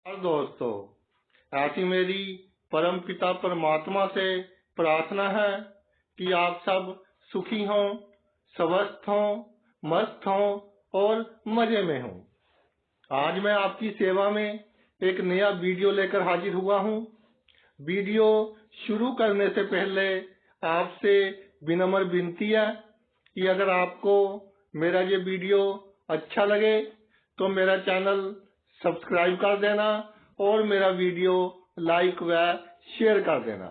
और दोस्तों, ऐसी मेरी परम पिता परमात्मा से प्रार्थना है कि आप सब सुखी हों, स्वस्थ हों, मस्त हों और मजे में हों। आज मैं आपकी सेवा में एक नया वीडियो लेकर हाजिर हुआ हूँ। वीडियो शुरू करने से पहले आपसे विनम्र विनती है कि अगर आपको मेरा ये वीडियो अच्छा लगे तो मेरा चैनल सब्सक्राइब कर देना और मेरा वीडियो लाइक व शेयर कर देना।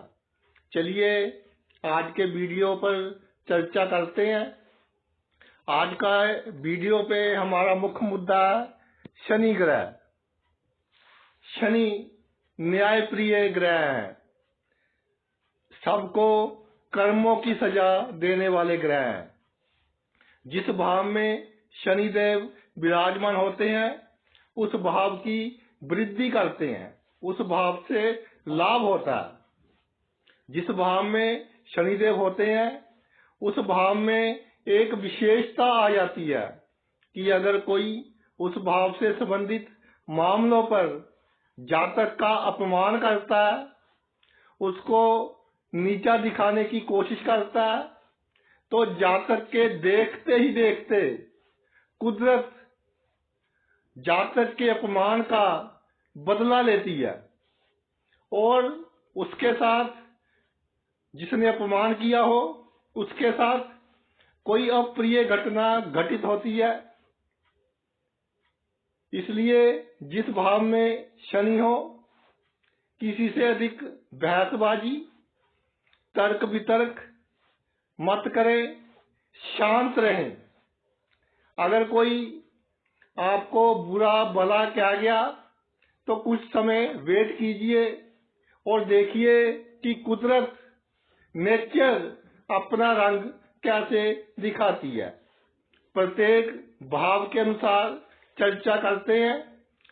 चलिए आज के वीडियो पर चर्चा करते हैं। आज का वीडियो पे हमारा मुख्य मुद्दा है शनि ग्रह। शनि न्यायप्रिय ग्रह है, सबको कर्मों की सजा देने वाले ग्रह हैं। जिस भाव में शनिदेव विराजमान होते हैं उस भाव की वृद्धि करते हैं, उस भाव से लाभ होता है। जिस भाव में शनिदेव होते हैं उस भाव में एक विशेषता आ जाती है कि अगर कोई उस भाव से संबंधित मामलों पर जातक का अपमान करता है, उसको नीचा दिखाने की कोशिश करता है, तो जातक के देखते ही देखते कुदरत जातक के अपमान का बदला लेती है और उसके साथ, जिसने अपमान किया हो उसके साथ कोई अप्रिय घटना घटित होती है। इसलिए जिस भाव में शनि हो, किसी से अधिक बहसबाजी, तर्क वितर्क मत करें, शांत रहें। अगर कोई आपको बुरा भला कह गया तो कुछ समय वेट कीजिए और देखिए कि कुदरत नेचर अपना रंग कैसे दिखाती है। प्रत्येक भाव के अनुसार चर्चा करते हैं।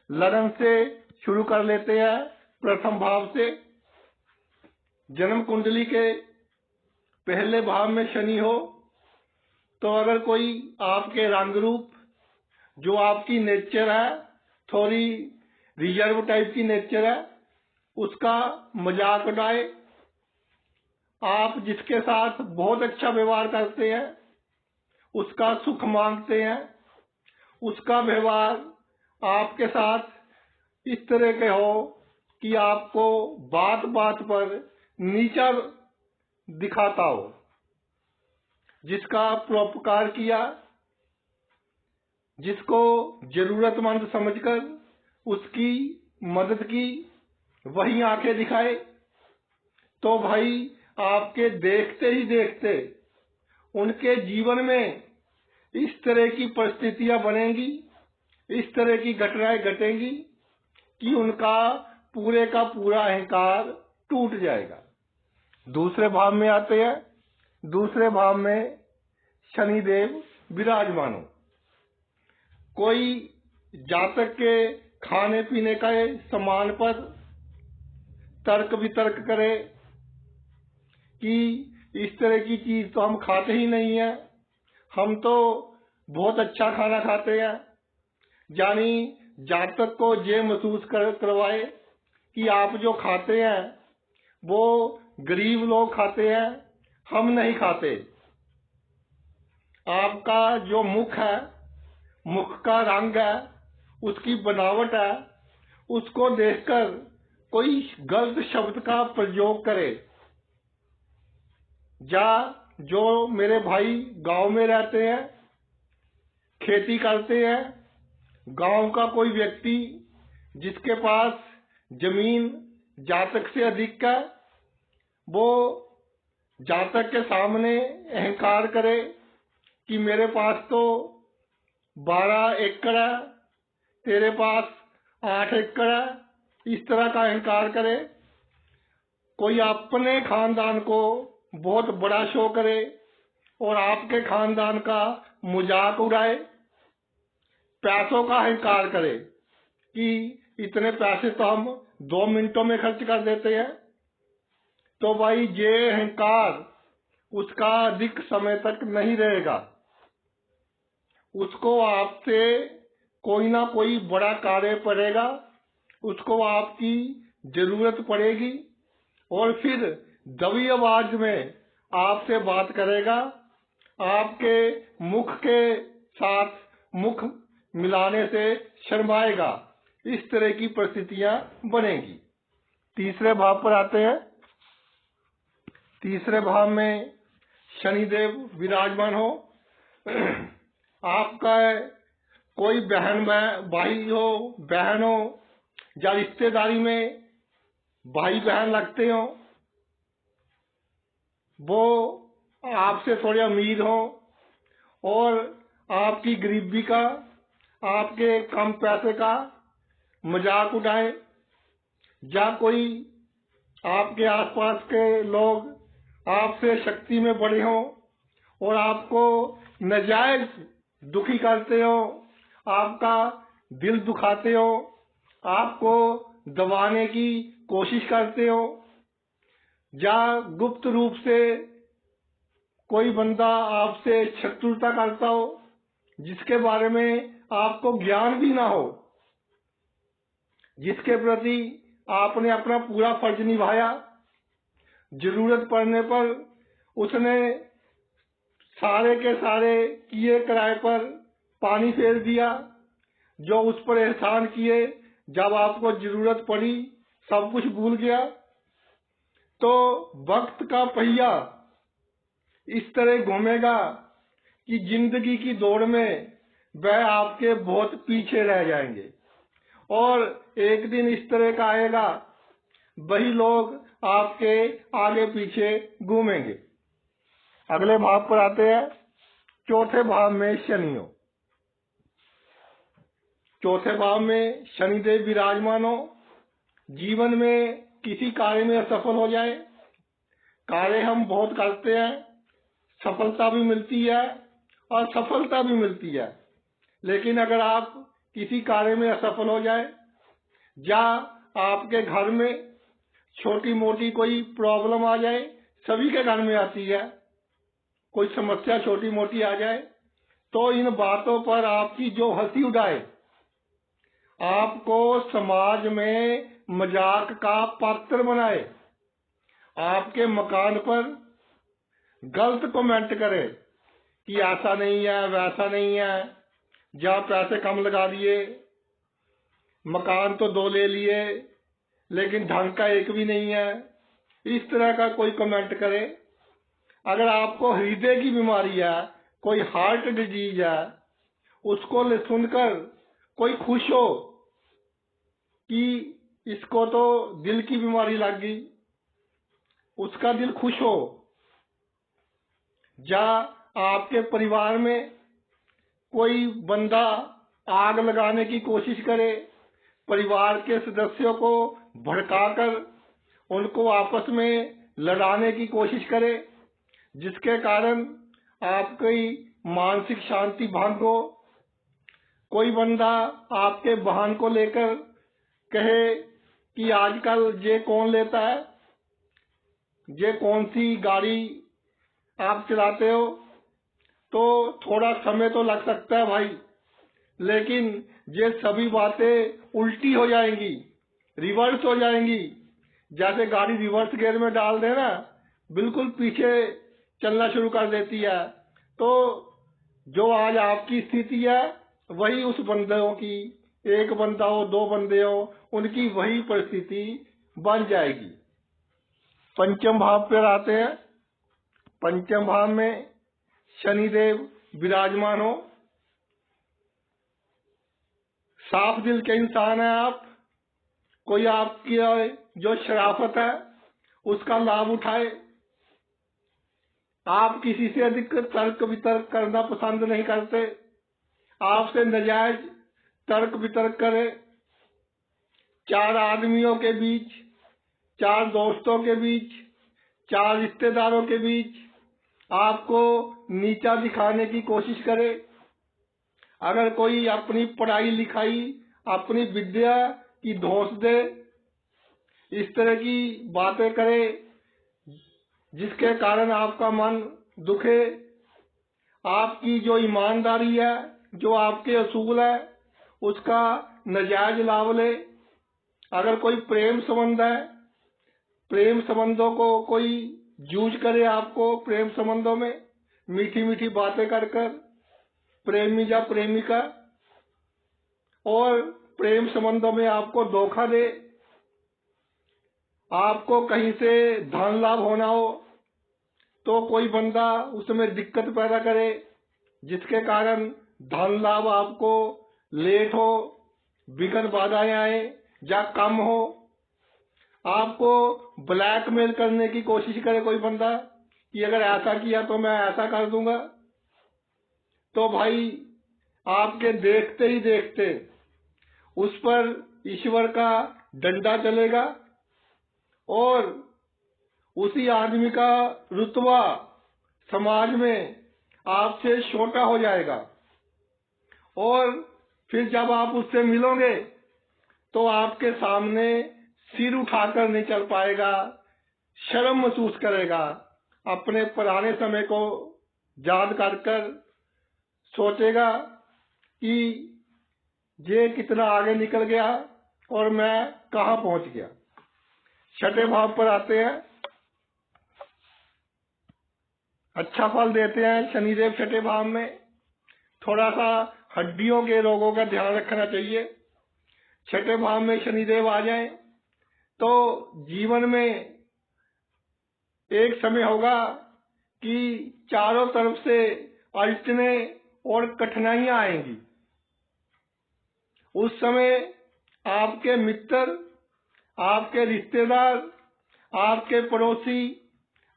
लगन से शुरू कर लेते हैं। प्रथम भाव से, जन्म कुंडली के पहले भाव में शनि हो तो अगर कोई आपके रंग रूप, जो आपकी नेचर है, थोड़ी रिजर्व टाइप की नेचर है, उसका मजाक उड़ाए, आप जिसके साथ बहुत अच्छा व्यवहार करते हैं, उसका सुख मांगते हैं, उसका व्यवहार आपके साथ इस तरह के हो कि आपको बात बात पर नीचा दिखाता हो, जिसका परोपकार किया, जिसको जरूरतमंद समझकर उसकी मदद की, वही आंखें दिखाए, तो भाई आपके देखते ही देखते उनके जीवन में इस तरह की परिस्थितियां बनेंगी, इस तरह की घटनाएं घटेंगी कि उनका पूरे का पूरा अहंकार टूट जाएगा। दूसरे भाव में आते हैं। दूसरे भाव में शनिदेव विराजमान हो, कोई जातक के खाने पीने का सामान पर तर्क वितर्क करे कि इस तरह की चीज तो हम खाते ही नहीं है, हम तो बहुत अच्छा खाना खाते हैं। यानी जातक को ये महसूस करवाए कि आप जो खाते हैं वो गरीब लोग खाते हैं, हम नहीं खाते। आपका जो मुख है, मुख का रंग है, उसकी बनावट है, उसको देखकर कोई गलत शब्द का प्रयोग करे। या जो मेरे भाई गांव में रहते हैं, खेती करते हैं, गांव का कोई व्यक्ति जिसके पास जमीन जातक से अधिक है, वो जातक के सामने अहंकार करे कि मेरे पास तो 12 एकड़ है, तेरे पास 8 एकड़ है, इस तरह का अहंकार करे। कोई अपने खानदान को बहुत बड़ा शो करे और आपके खानदान का मजाक उड़ाए। पैसों का अहंकार करे कि इतने पैसे तो हम 2 मिनटों में खर्च कर देते हैं। तो भाई ये अहंकार उसका अधिक समय तक नहीं रहेगा। उसको आपसे कोई ना कोई बड़ा कार्य पड़ेगा उसको आपकी जरूरत पड़ेगी और फिर दबी आवाज में आपसे बात करेगा, आपके मुख के साथ मुख मिलाने से शर्माएगा। इस तरह की परिस्थितियां बनेगी। तीसरे भाव पर आते हैं। तीसरे भाव में शनिदेव विराजमान हो। आपका कोई बहन भाई हो, बहन हो, या रिश्तेदारी में भाई बहन लगते हो, वो आपसे थोड़े अमीर हो और आपकी गरीबी का, आपके कम पैसे का मजाक उड़ाए, या कोई आपके आसपास के लोग आपसे शक्ति में बड़े हो और आपको नाजायज दुखी करते हो, आपका दिल दुखाते हो, आपको दबाने की कोशिश करते हो, या गुप्त रूप से कोई बंदा आपसे शत्रुता करता हो जिसके बारे में आपको ज्ञान भी ना हो, जिसके प्रति आपने अपना पूरा फर्ज निभाया, जरूरत पड़ने पर उसने सारे के सारे किए किराए पर पानी फेर दिया, जो उस पर एहसान किए जब आपको जरूरत पड़ी सब कुछ भूल गया। तो वक्त का पहिया इस तरह घूमेगा कि जिंदगी की दौड़ में वह आपके बहुत पीछे रह जाएंगे और एक दिन इस तरह का आएगा, वही लोग आपके आगे पीछे घूमेंगे। अगले भाव पर आते हैं। चौथे भाव में शनि हो। चौथे भाव में शनिदेव विराजमान हो। जीवन में किसी कार्य में असफल हो जाए। कार्य हम बहुत करते हैं, सफलता भी मिलती है और सफलता भी मिलती है, लेकिन अगर आप किसी कार्य में असफल हो जाए या आपके घर में छोटी मोटी कोई प्रॉब्लम आ जाए, सभी के घर में आती है, कोई समस्या छोटी मोटी आ जाए, तो इन बातों पर आपकी जो हंसी उड़ाए, आपको समाज में मजाक का पात्र बनाए, आपके मकान पर गलत कमेंट करे कि ऐसा नहीं है, वैसा नहीं है, जहाँ पैसे कम लगा दिए, मकान तो 2 ले लिए लेकिन ढंग का एक भी नहीं है, इस तरह का कोई कमेंट करे। अगर आपको हृदय की बीमारी है, कोई हार्ट डिजीज है, उसको सुनकर कोई खुश हो कि इसको तो दिल की बीमारी लग गई, उसका दिल खुश हो, या आपके परिवार में कोई बंदा आग लगाने की कोशिश करे, परिवार के सदस्यों को भड़काकर उनको आपस में लड़ाने की कोशिश करे, जिसके कारण आपकी मानसिक शांति भंग हो। कोई बंदा आपके वाहन को लेकर कहे कि आजकल ये कौन लेता है, ये कौन सी गाड़ी आप चलाते हो, तो थोड़ा समय तो लग सकता है भाई, लेकिन ये सभी बातें उल्टी हो जाएंगी, रिवर्स हो जाएंगी। जैसे गाड़ी रिवर्स गियर में डाल देना, बिल्कुल पीछे चलना शुरू कर देती है। तो जो आज आपकी स्थिति है वही उस बंदों की, एक बंदा हो, 2 बंदे हो, उनकी वही परिस्थिति बन जाएगी। पंचम भाव पर आते हैं। पंचम भाव में शनिदेव विराजमान हो। साफ दिल के इंसान है आप। कोई आपकी जो शराफत है उसका लाभ उठाए। आप किसी से अधिक तर्क वितर्क करना पसंद नहीं करते, आपसे नाजायज तर्क वितर्क करे। 4 आदमियों के बीच, 4 दोस्तों के बीच, 4 रिश्तेदारों के बीच आपको नीचा दिखाने की कोशिश करे। अगर कोई अपनी पढ़ाई लिखाई, अपनी विद्या की धौंस दे, इस तरह की बातें करे जिसके कारण आपका मन दुखे, आपकी जो ईमानदारी है, जो आपके असूल है, उसका नाजायज लाभ ले, अगर कोई प्रेम संबंध है, प्रेम संबंधों को कोई यूज करे, आपको प्रेम संबंधों में मीठी मीठी बातें कर कर, प्रेमी या प्रेमिका, और प्रेम संबंधों में आपको धोखा दे, आपको कहीं से धन लाभ होना हो तो कोई बंदा उसमें दिक्कत पैदा करे, जिसके कारण धन लाभ आपको लेट हो, विघ्न बाधाएं आए या कम हो, आपको ब्लैकमेल करने की कोशिश करे कोई बंदा कि अगर ऐसा किया तो मैं ऐसा कर दूंगा, तो भाई आपके देखते ही देखते उस पर ईश्वर का डंडा चलेगा और उसी आदमी का रुतबा समाज में आपसे छोटा हो जाएगा। और फिर जब आप उससे मिलोगे तो आपके सामने सिर उठाकर नहीं चल पाएगा, शर्म महसूस करेगा, अपने पुराने समय को याद कर कर सोचेगा कि ये कितना आगे निकल गया और मैं कहाँ पहुंच गया। छठे भाव पर आते हैं, अच्छा फल देते हैं शनिदेव छठे भाव में। थोड़ा सा हड्डियों के रोगों का ध्यान रखना चाहिए। छठे भाव में शनिदेव आ जाए तो जीवन में एक समय होगा कि चारों तरफ से अड़चने और कठिनाइयां आएंगी। उस समय आपके मित्र, आपके रिश्तेदार, आपके पड़ोसी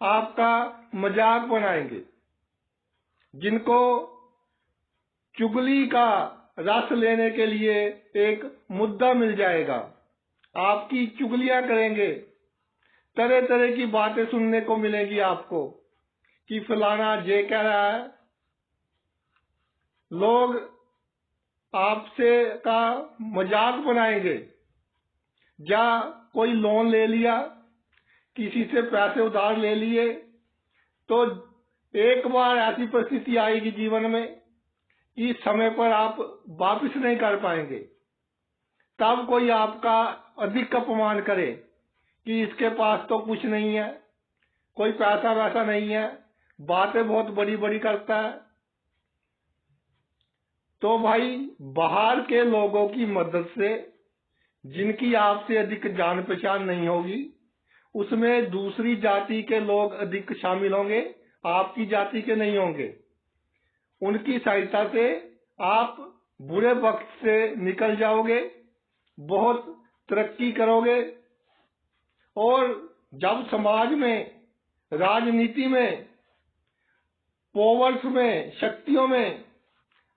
आपका मजाक बनाएंगे, जिनको चुगली का रस लेने के लिए एक मुद्दा मिल जाएगा, आपकी चुगलियां करेंगे, तरह तरह की बातें सुनने को मिलेंगी आपको कि फलाना ये कह रहा है। लोग आपसे का मजाक बनाएंगे, या कोई लोन ले लिया, किसी से पैसे उधार ले लिए, तो एक बार ऐसी परिस्थिति आएगी जीवन में कि समय पर आप वापस नहीं कर पाएंगे। तब कोई आपका अधिक अपमान करे कि इसके पास तो कुछ नहीं है, कोई पैसा वैसा नहीं है, बातें बहुत बड़ी बड़ी करता है। तो भाई बाहर के लोगों की मदद से, जिनकी आपसे अधिक जान पहचान नहीं होगी, उसमें दूसरी जाति के लोग अधिक शामिल होंगे, आपकी जाति के नहीं होंगे। उनकी सहायता से आप बुरे वक्त से निकल जाओगे, बहुत तरक्की करोगे। और जब समाज में, राजनीति में, पावर्स में, शक्तियों में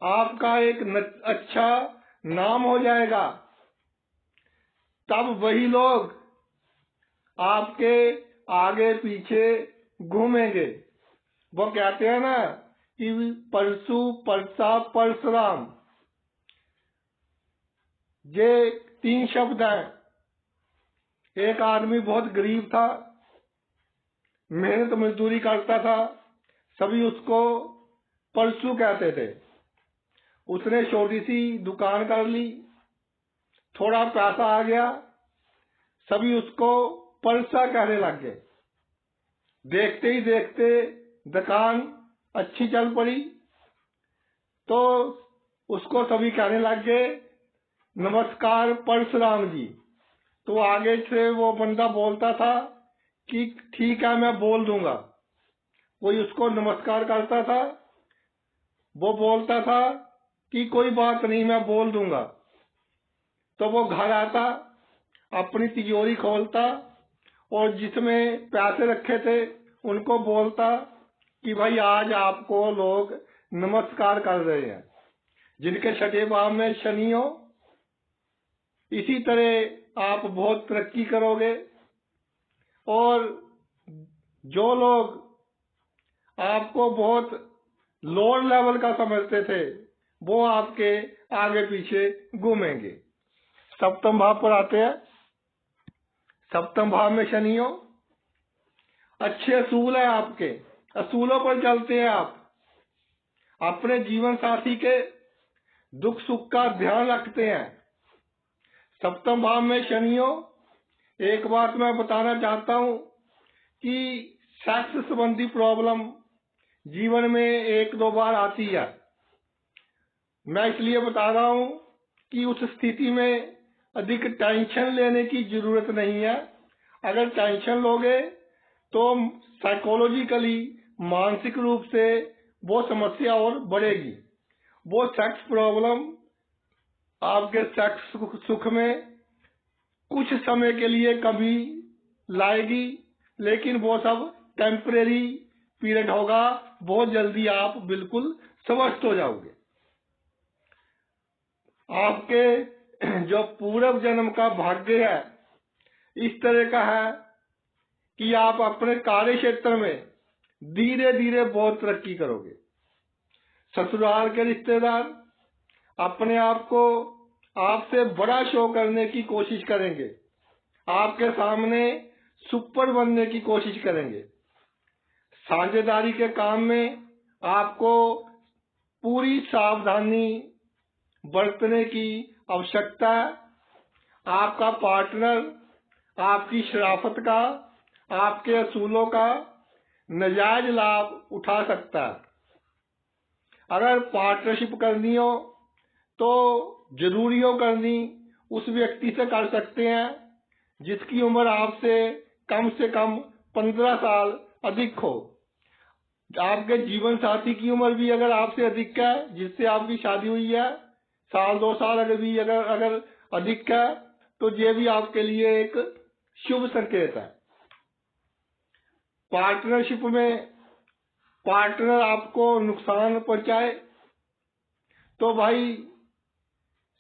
आपका एक अच्छा नाम हो जाएगा, तब वही लोग आपके आगे पीछे घूमेंगे। वो कहते हैं ना कि परसु परसा परशुराम, ये 3 शब्द हैं। एक आदमी बहुत गरीब था, मेहनत मजदूरी करता था, सभी उसको परसु कहते थे। उसने छोटी सी दुकान कर ली, थोड़ा पैसा आ गया, सभी उसको परसा कहने लग गए। देखते ही देखते दुकान अच्छी चल पड़ी तो उसको सभी कहने लग गए, नमस्कार परशुराम जी। तो आगे से वो बंदा बोलता था कि ठीक है मैं बोल दूंगा। कोई उसको नमस्कार करता था, वो बोलता था कि कोई बात नहीं मैं बोल दूंगा। तो वो घर आता, अपनी तिजोरी खोलता और जिसमें पैसे रखे थे उनको बोलता कि भाई आज आपको लोग नमस्कार कर रहे हैं, जिनके छठे भाव में शनि हो। इसी तरह आप बहुत तरक्की करोगे और जो लोग आपको बहुत लोअर लेवल का समझते थे वो आपके आगे पीछे घूमेंगे। सप्तम भाव पर आते हैं। सप्तम भाव में शनि हो, अच्छे असूल है आपके, असूलों पर चलते हैं आप, अपने जीवन साथी के दुख सुख का ध्यान रखते हैं, सप्तम भाव में शनि हो, एक बात मैं बताना चाहता हूं कि सेक्स संबंधी प्रॉब्लम जीवन में एक दो बार आती है। मैं इसलिए बता रहा हूं कि उस स्थिति में अधिक टेंशन लेने की जरूरत नहीं है। अगर टेंशन लोगे तो साइकोलॉजिकली, मानसिक रूप से वो समस्या और बढ़ेगी। वो सेक्स प्रॉब्लम आपके सेक्स सुख में कुछ समय के लिए कमी लाएगी, लेकिन वो सब टेम्परेरी पीरियड होगा। बहुत जल्दी आप बिल्कुल स्वस्थ हो जाओगे। आपके जो पूर्व जन्म का भाग्य है इस तरह का है कि आप अपने कार्य क्षेत्र में धीरे धीरे बहुत तरक्की करोगे। ससुराल के रिश्तेदार अपने आप को आपसे बड़ा शो करने की कोशिश करेंगे, आपके सामने सुपर बनने की कोशिश करेंगे। साझेदारी के काम में आपको पूरी सावधानी बरतने की आवश्यकता है। आपका पार्टनर आपकी शराफत का, आपके असूलों का नाजायज लाभ उठा सकता है। अगर पार्टनरशिप करनी हो तो जरूरी हो करनी उस व्यक्ति से कर सकते हैं जिसकी उम्र आपसे कम से कम 15 साल अधिक हो। आपके जीवन साथी की उम्र भी अगर आपसे अधिक है, जिससे आपकी शादी हुई है, साल 2 साल अगर अधिक है, तो ये भी आपके लिए एक शुभ संकेत है। पार्टनरशिप में पार्टनर आपको नुकसान पहुंचाए तो भाई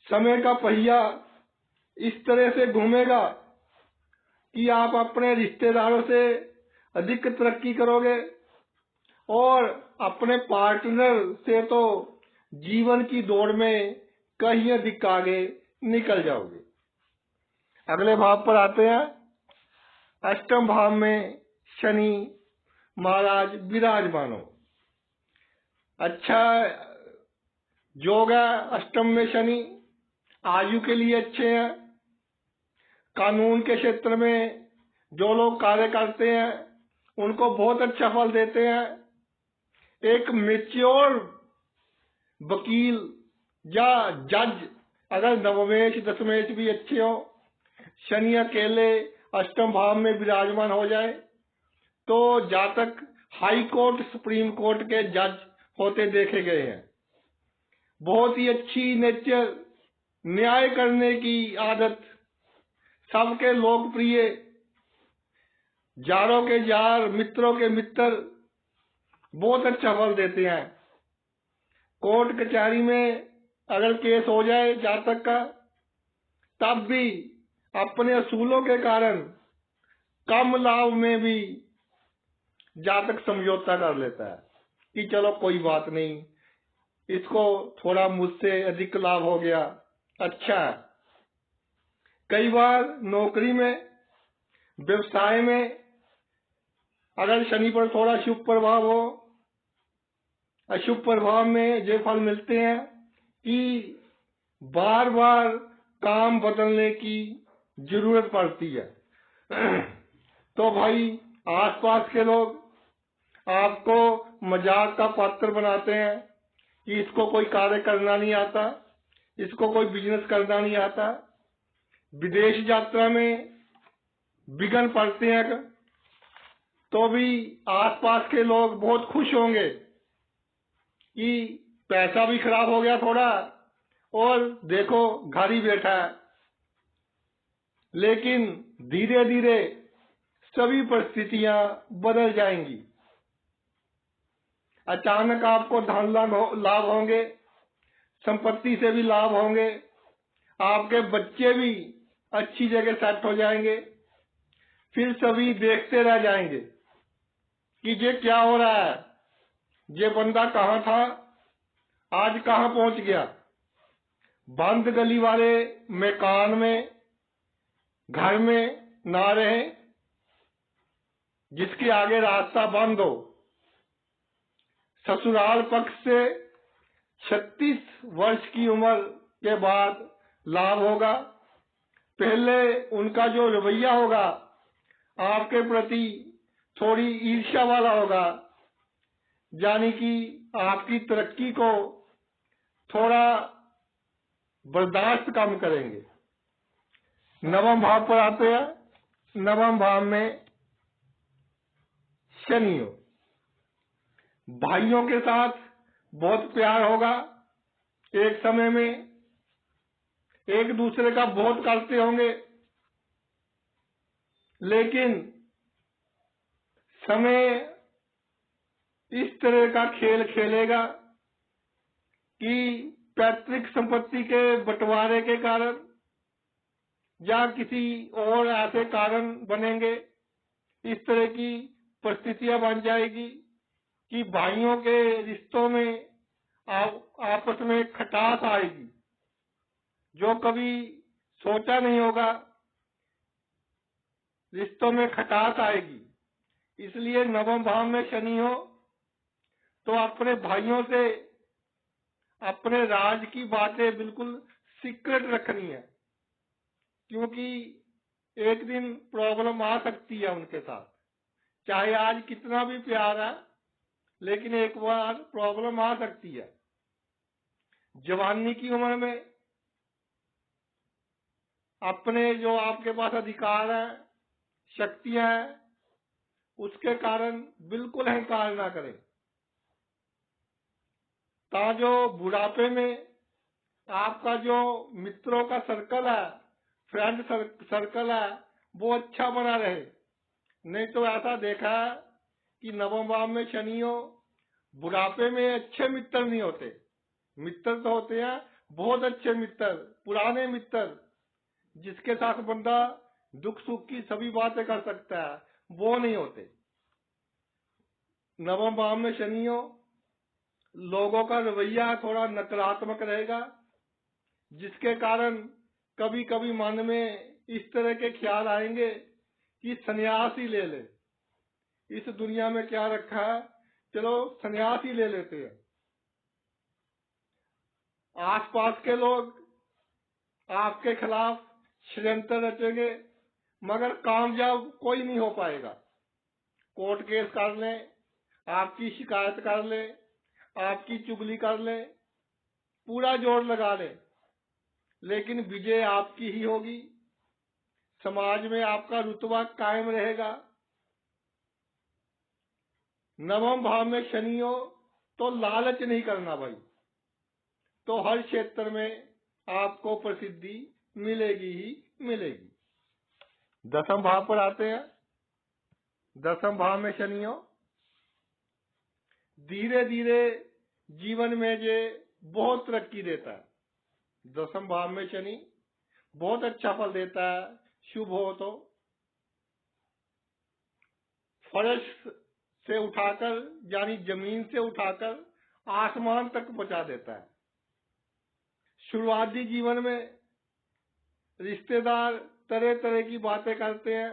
समय का पहिया इस तरह से घूमेगा कि आप अपने रिश्तेदारों से अधिक तरक्की करोगे और अपने पार्टनर से तो जीवन की दौड़ में कहीं अधिक आगे निकल जाओगे। अगले भाव पर आते हैं। अष्टम भाव में शनि महाराज विराजमान हो। अच्छा योग है। अष्टम में शनि आयु के लिए अच्छे हैं। कानून के क्षेत्र में जो लोग कार्य करते हैं उनको बहुत अच्छा फल देते हैं। एक मैच्योर वकील या जज अगर नवमेश दशमेश भी अच्छे हो, शनि अकेले अष्टम भाव में विराजमान हो जाए तो जातक हाई कोर्ट, सुप्रीम कोर्ट के जज होते देखे गए हैं। बहुत ही अच्छी नेचर, न्याय करने की आदत, सबके लोकप्रिय, जारों के जार, मित्रों के मित्र, बहुत अच्छा फल देते हैं। कोर्ट कचहरी में अगर केस हो जाए जातक का, तब भी अपने असूलों के कारण कम लाभ में भी जातक समझौता कर लेता है कि चलो कोई बात नहीं, इसको थोड़ा मुझसे अधिक लाभ हो गया, अच्छा है। कई बार नौकरी में, व्यवसाय में अगर शनि पर थोड़ा शुभ प्रभाव हो, अशुभ प्रभाव में ये फल मिलते हैं कि बार बार काम बदलने की जरूरत पड़ती है। तो भाई आसपास के लोग आपको मजाक का पात्र बनाते हैं कि इसको कोई कार्य करना नहीं आता, इसको कोई बिजनेस करना नहीं आता। विदेश यात्रा में विघ्न पड़ते हैं तो भी आसपास के लोग बहुत खुश होंगे कि पैसा भी खराब हो गया थोड़ा और देखो घर ही बैठा है। लेकिन धीरे धीरे सभी परिस्थितियां बदल जाएंगी। अचानक आपको धन लाभ होंगे, संपत्ति से भी लाभ होंगे, आपके बच्चे भी अच्छी जगह सेट हो जाएंगे। फिर सभी देखते रह जाएंगे कि ये क्या हो रहा है, ये बंदा कहाँ था, आज कहाँ पहुंच गया। बंद गली वाले मकान में, घर में ना रहे, जिसके आगे रास्ता बंद हो। ससुराल पक्ष से 36 वर्ष की उम्र के बाद लाभ होगा। पहले उनका जो रवैया होगा आपके प्रति थोड़ी ईर्ष्या वाला होगा, यानी कि आपकी तरक्की को थोड़ा बर्दाश्त कम करेंगे। नवम भाव पर आते हैं। नवम भाव में शनि हो, भाइयों के साथ बहुत प्यार होगा। एक समय में एक दूसरे का बहुत करते होंगे, लेकिन समय इस तरह का खेल खेलेगा कि पैतृक संपत्ति के बंटवारे के कारण या किसी और ऐसे कारण बनेंगे, इस तरह की परिस्थितियां बन जाएगी कि भाइयों के रिश्तों में आपस में खटास आएगी, जो कभी सोचा नहीं होगा रिश्तों में खटास आएगी। इसलिए नवम भाव में शनि हो तो अपने भाइयों से अपने राज की बातें बिल्कुल सीक्रेट रखनी है, क्योंकि एक दिन प्रॉब्लम आ सकती है उनके साथ। चाहे आज कितना भी प्यार है, लेकिन एक बार प्रॉब्लम आ सकती है। जवानी की उम्र में अपने जो आपके पास अधिकार है, शक्तियां हैं, उसके कारण बिल्कुल अहंकार ना करें। जो बुढ़ापे में आपका जो मित्रों का सर्कल है, फ्रेंड सर्कल है, वो अच्छा बना रहे। नहीं तो ऐसा देखा है कि नवम भाव में शनि हो, बुढ़ापे में अच्छे मित्र नहीं होते। मित्र तो होते हैं बहुत अच्छे मित्र, पुराने मित्र, जिसके साथ बंदा दुख सुख की सभी बातें कर सकता है, वो नहीं होते। नवम भाव में शनि हो, लोगों का रवैया थोड़ा नकारात्मक रहेगा, जिसके कारण कभी कभी मन में इस तरह के ख्याल आएंगे कि संन्यास ही ले ले, इस दुनिया में क्या रखा है, चलो संन्यास ही ले लेते हैं। आसपास के लोग आपके खिलाफ षड्यंत्र रचेंगे, मगर कामयाब कोई नहीं हो पाएगा। कोर्ट केस कर ले, आपकी शिकायत कर ले, आपकी चुगली कर ले, पूरा जोर लगा ले, लेकिन विजय आपकी ही होगी। समाज में आपका रुतबा कायम रहेगा। नवम भाव में शनि हो तो लालच नहीं करना भाई, तो हर क्षेत्र में आपको प्रसिद्धि मिलेगी ही मिलेगी। दसम भाव पर आते हैं। दसम भाव में शनि हो, धीरे धीरे जीवन में ये बहुत तरक्की देता है। दसम भाव में शनि बहुत अच्छा फल देता है। शुभ हो तो फर्श से उठाकर, यानी जमीन से उठाकर आसमान तक पहुंचा देता है। शुरुआती जीवन में रिश्तेदार तरह तरह की बातें करते हैं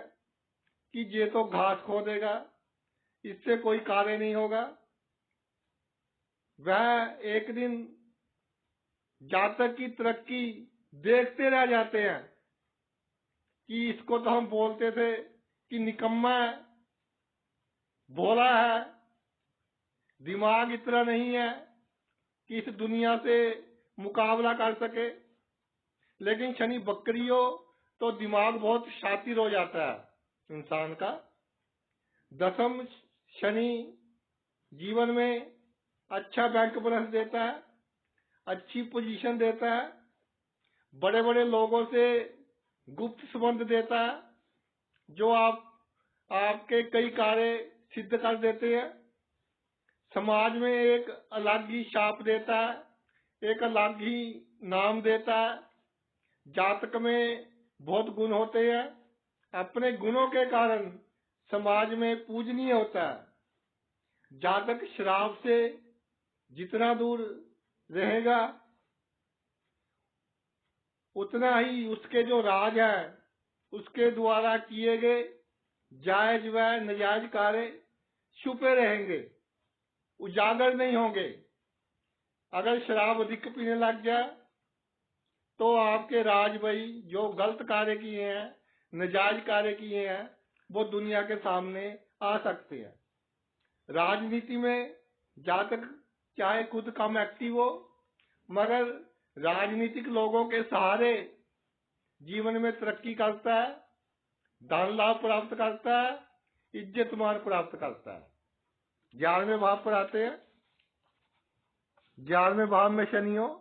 कि ये तो घास खो देगा, इससे कोई कार्य नहीं होगा। वह एक दिन जातक की तरक्की देखते रह जाते हैं कि इसको तो हम बोलते थे कि निकम्मा है, भोला है, दिमाग इतना नहीं है कि इस दुनिया से मुकाबला कर सके। लेकिन शनि बकरी हो तो दिमाग बहुत शातिर हो जाता है इंसान का। दसम शनि जीवन में अच्छा बैंक बैलेंस देता है, अच्छी पोजीशन देता है, बड़े बड़े लोगों से गुप्त संबंध देता है, जो आपके कई कार्य सिद्ध कर देते हैं। समाज में एक अलग ही छाप देता है, एक अलग ही नाम देता है। जातक में बहुत गुण होते हैं, अपने गुणों के कारण समाज में पूजनीय होता है। जातक शराब से जितना दूर रहेगा, उतना ही उसके जो राज है, उसके द्वारा किए गए जायज व नाजायज कार्य छुपे रहेंगे, उजागर नहीं होंगे। अगर शराब अधिक पीने लग जाए तो आपके राजभाई जो गलत कार्य किए हैं, नाजायज कार्य किए हैं, वो दुनिया के सामने आ सकते हैं। राजनीति में जहाँ तक चाहे खुद कम एक्टिव हो, मगर राजनीतिक लोगों के सहारे जीवन में तरक्की करता है, धन लाभ प्राप्त करता है, इज्जत मान प्राप्त करता है। 11वें भाव पर आते हैं। 11वें भाव में शनि हो,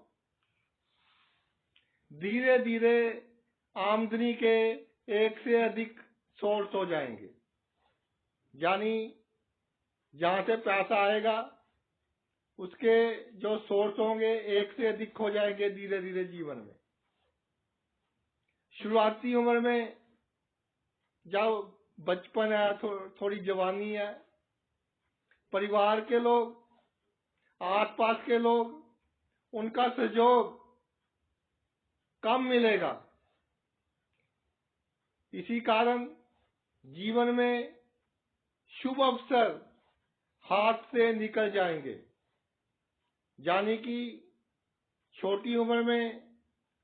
धीरे धीरे आमदनी के एक से अधिक सोर्स हो जाएंगे, यानी जहां से पैसा आएगा उसके जो सोर्स होंगे एक से अधिक हो जाएंगे धीरे धीरे जीवन में। शुरुआती उम्र में जब बचपन है, थोड़ी जवानी है, परिवार के लोग, आसपास के लोग, उनका सहयोग कम मिलेगा। इसी कारण जीवन में शुभ अवसर हाथ से निकल जाएंगे, यानी कि छोटी उम्र में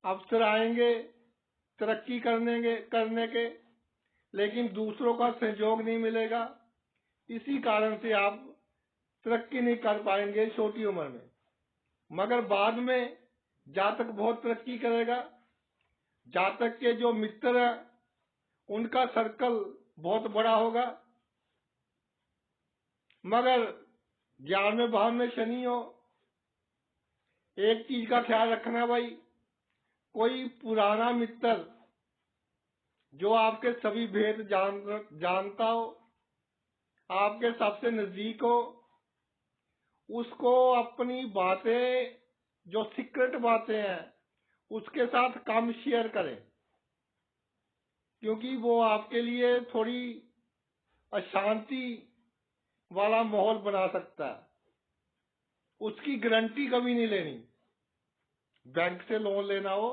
अवसर आएंगे तरक्की करने के, लेकिन दूसरों का सहयोग नहीं मिलेगा। इसी कारण से आप तरक्की नहीं कर पाएंगे छोटी उम्र में। मगर बाद में जातक बहुत तरक्की करेगा। जातक के जो मित्र हैं उनका सर्कल बहुत बड़ा होगा। मगर 11वें भाव में शनि हो, एक चीज का ख्याल रखना भाई, कोई पुराना मित्र जो आपके सभी भेद जानता हो, आपके सबसे नजदीक हो, उसको अपनी बातें, जो सीक्रेट बातें हैं, उसके साथ कम शेयर करें, क्योंकि वो आपके लिए थोड़ी अशांति वाला माहौल बना सकता है। उसकी गारंटी कभी नहीं लेनी। बैंक से लोन लेना हो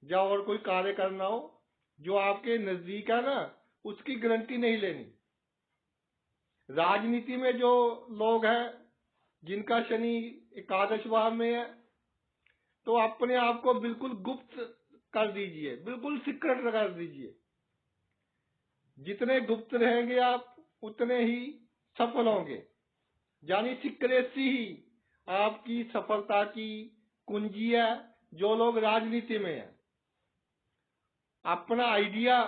या और कोई कार्य करना हो, जो आपके नजदीक है ना, उसकी गारंटी नहीं लेनी। राजनीति में जो लोग हैं जिनका शनि एकादश भाव में है, तो अपने आप को बिल्कुल गुप्त कर दीजिए, बिल्कुल सीक्रेट कर दीजिए। जितने गुप्त रहेंगे आप उतने ही सफल होंगे, यानी सीक्रेसी ही आपकी सफलता की कुंजी है। जो लोग राजनीति में हैं, अपना आइडिया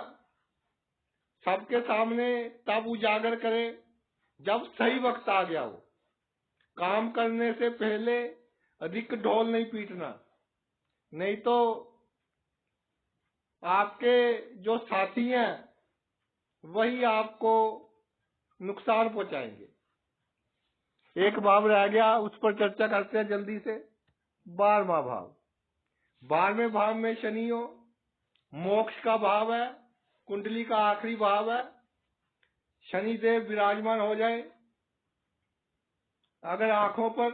सबके सामने तब उजागर करें जब सही वक्त आ गया हो। काम करने से पहले अधिक ढोल नहीं पीटना, नहीं तो आपके जो साथी हैं वही आपको नुकसान पहुंचाएंगे। एक भाव रह गया, उस पर चर्चा करते हैं जल्दी से। 12वां भाव। 12वें भाव में शनि हो, मोक्ष का भाव है, कुंडली का आखिरी भाव है। शनि देव विराजमान हो जाए, अगर आंखों पर,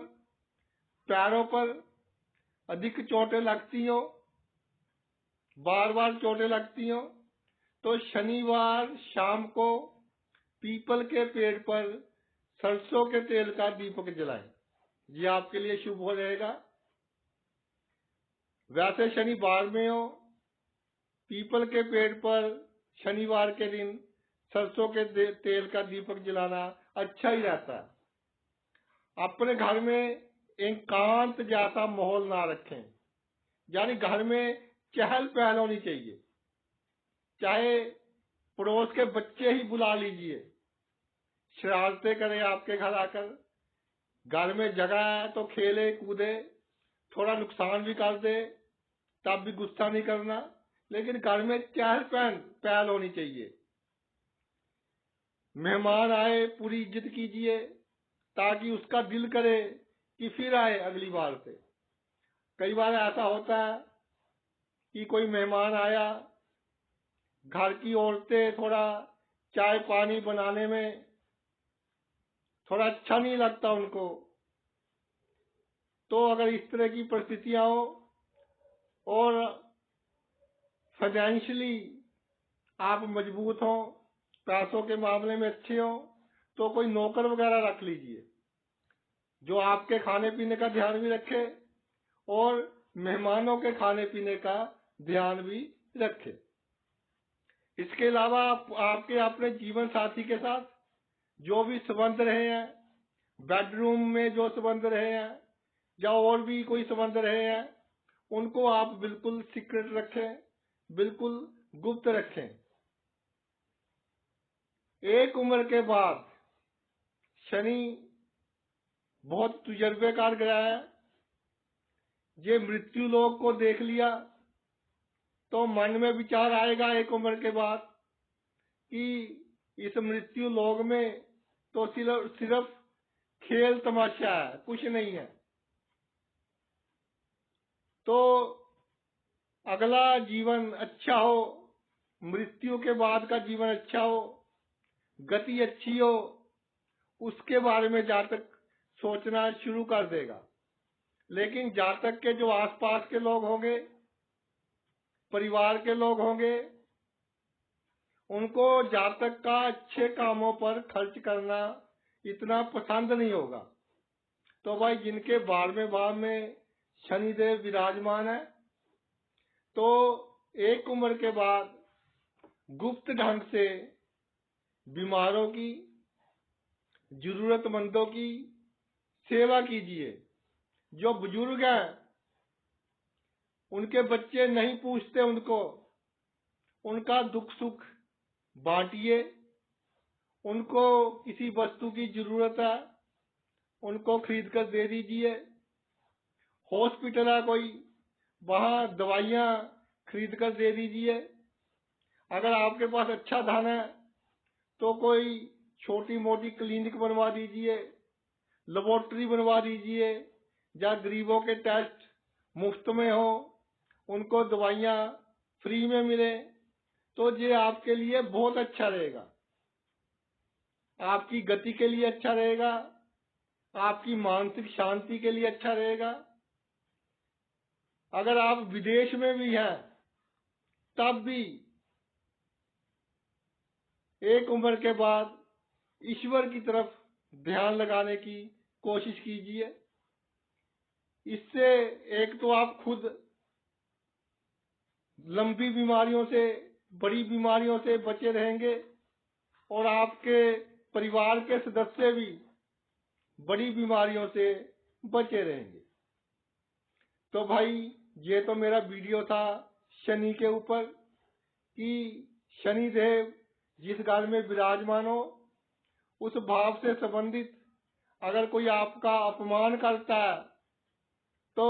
पैरों पर अधिक चोटें लगती हो, बार बार चोटें लगती हो, तो शनिवार शाम को पीपल के पेड़ पर सरसों के तेल का दीपक जलाएं, ये आपके लिए शुभ हो जाएगा। वैसे शनि 12 में हो, पीपल के पेड़ पर शनिवार के दिन सरसों के तेल का दीपक जलाना अच्छा ही रहता है। अपने घर में एकांत जैसा माहौल ना रखें, यानी घर में चहल पहल होनी चाहिए। चाहे पड़ोस के बच्चे ही बुला लीजिए, शरारतें करें आपके घर आकर। घर में जगह है तो खेले कूदे, थोड़ा नुकसान भी कर दे तब भी गुस्सा नहीं करना, लेकिन घर में चहल पहल होनी चाहिए। मेहमान आए पूरी इज्जत कीजिए, ताकि उसका दिल करे कि फिर आए अगली बार से। कई बार ऐसा होता है कि कोई मेहमान आया, घर की औरतें थोड़ा चाय पानी बनाने में थोड़ा अच्छा नहीं लगता उनको, तो अगर इस तरह की परिस्थितियां हो और फाइनेंशियली आप मजबूत हो, पैसों के मामले में अच्छे हो, तो कोई नौकर वगैरह रख लीजिए जो आपके खाने पीने का ध्यान भी रखे और मेहमानों के खाने पीने का ध्यान भी रखें। इसके अलावा आपके अपने जीवन साथी के साथ जो भी संबंध रहे हैं, बेडरूम में जो संबंध रहे हैं या और भी कोई संबंध रहे हैं, उनको आप बिल्कुल सीक्रेट रखें, बिल्कुल गुप्त रखें। एक उम्र के बाद शनि बहुत तजुर्बेकार ग्रह है। ये मृत्यु लोक को देख लिया तो मन में विचार आएगा एक उम्र के बाद कि इस मृत्यु लोक में तो सिर्फ खेल तमाशा है, कुछ नहीं है। तो अगला जीवन अच्छा हो, मृत्यु के बाद का जीवन अच्छा हो, गति अच्छी हो, उसके बारे में जातक सोचना शुरू कर देगा। लेकिन जातक के जो आसपास के लोग होंगे, परिवार के लोग होंगे, उनको जातक का अच्छे कामों पर खर्च करना इतना पसंद नहीं होगा। तो भाई जिनके 12वें भाव में शनिदेव विराजमान है, तो एक उम्र के बाद गुप्त ढंग से बीमारों की, जरूरतमंदों की सेवा कीजिए। जो बुजुर्ग हैं, उनके बच्चे नहीं पूछते उनका दुख सुख बांटिए। उनको किसी वस्तु की जरूरत है, उनको खरीद कर दे दीजिए। हॉस्पिटल है कोई, वहां दवाइयां खरीद कर दे दीजिए। अगर आपके पास अच्छा धन है तो कोई छोटी मोटी क्लिनिक बनवा दीजिए, लेबोरेटरी बनवा दीजिए, या गरीबों के टेस्ट मुफ्त में हो, उनको दवाइयां फ्री में मिले, तो ये आपके लिए बहुत अच्छा रहेगा। आपकी गति के लिए अच्छा रहेगा, आपकी मानसिक शांति के लिए अच्छा रहेगा। अगर आप विदेश में भी हैं तब भी एक उम्र के बाद ईश्वर की तरफ ध्यान लगाने की कोशिश कीजिए। इससे एक तो आप खुद लंबी बीमारियों से, बड़ी बीमारियों से बचे रहेंगे और आपके परिवार के सदस्य भी बड़ी बीमारियों से बचे रहेंगे। तो भाई ये तो मेरा वीडियो था शनि के ऊपर कि शनिदेव जिस घर में विराजमान हो, उस भाव से संबंधित अगर कोई आपका अपमान करता है तो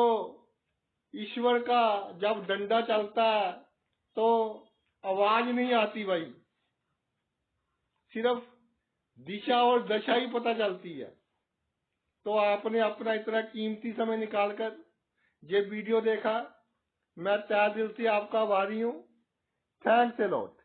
ईश्वर का जब डंडा चलता है तो आवाज नहीं आती भाई, सिर्फ दिशा और दशा ही पता चलती है। तो आपने अपना इतना कीमती समय निकालकर ये वीडियो देखा, मैं तहे दिल से आपका आभारी हूं। Thanks a lot.